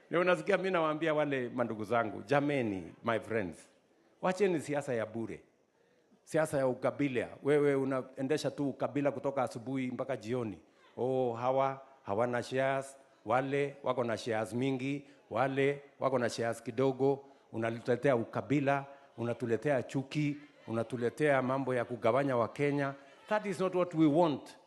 Leo nasikia mimi nawaambia wale mandugu zangu, jameni, my friends, wacheni siasa ya bure. Siasa ya ukabila. Wewe unaendesha tu ukabila kutoka asubuhi mpaka jioni. Oh, hawana shares, wale wako na shares mingi, wale wako na shares kidogo. Unatuletea ukabila, unatuletea chuki, unatuletea mambo ya kugawanya wa Kenya. That is not what we want.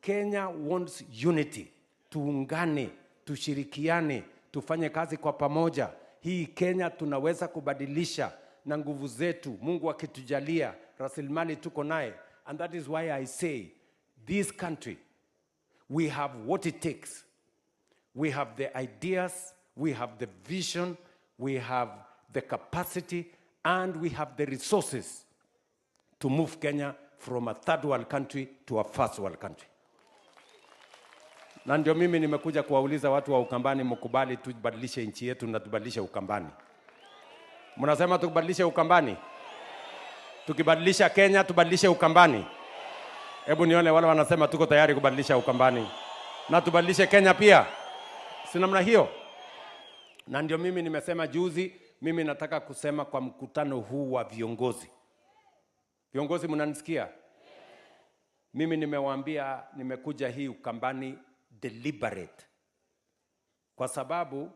Kenya wants unity. Tuungane, tushirikiane, tufanye kazi kwa pamoja. Hii Kenya tunaweza kubadilisha na nguvu zetu, Mungu akitujalia, rasilimali tuko naye. And that is why I say, this country, we have what it takes. We have the ideas, we have the vision, we have the capacity, and we have the resources to move Kenya from a third world country to a first world country. Na ndio mimi nimekuja kuwauliza watu wa Ukambani, mkubali tubadilishe nchi yetu na tubadilishe Ukambani. Mnasema tubadilishe Ukambani? Tukibadilisha Kenya, tubadilishe Ukambani? Hebu nione wale wanasema tuko tayari kubadilisha Ukambani. Na tubadilishe Kenya pia. Si namna hiyo? Na ndio mimi nimesema juzi, mimi nataka kusema kwa mkutano huu wa viongozi. Viongozi mnanisikia? Mimi nimewaambia nimekuja hii Ukambani deliberate. Kwa sababu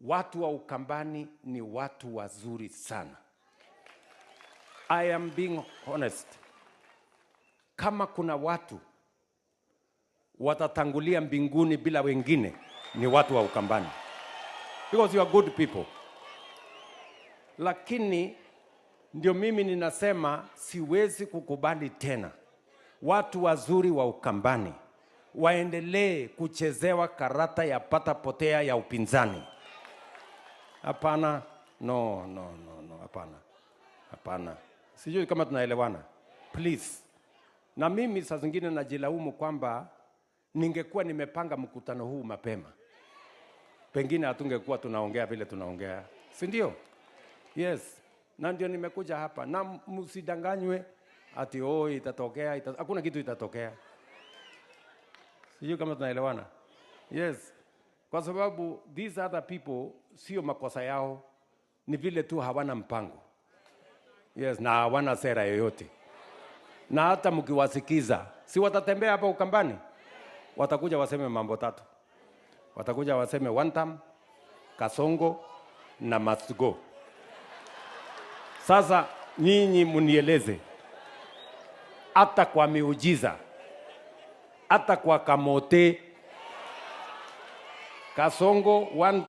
watu wa Ukambani ni watu wazuri sana. I am being honest. Kama kuna watu watatangulia mbinguni bila wengine, ni watu wa Ukambani. Because you are good people. Lakini ndio mimi ninasema siwezi kukubali tena watu wazuri wa Ukambani waendelee kuchezewa karata ya pata potea ya upinzani. Hapana, no, hapana. Hapana. Sijui kama tunaelewana. Please. Na mimi saa zingine najilaumu kwamba ningekuwa nimepanga mkutano huu mapema, pengine hatungekuwa tunaongea vile tunaongea. Si ndio? Yes. Na ndio nimekuja hapa. Na msidanganywe ati itatokea, hakuna kitu itatokea. Sijui kama tunaelewana. Yes. Kwa sababu these other people sio makosa yao, ni vile tu hawana mpango. Yes, na hawana sera yoyote. Na hata mkiwasikiza, si watatembea hapa Ukambani? Watakuja waseme mambo tatu. Watakuja waseme one term, Kasongo na must go. Sasa nyinyi munieleze, hata kwa miujiza, hata kwa kamote, Kasongo one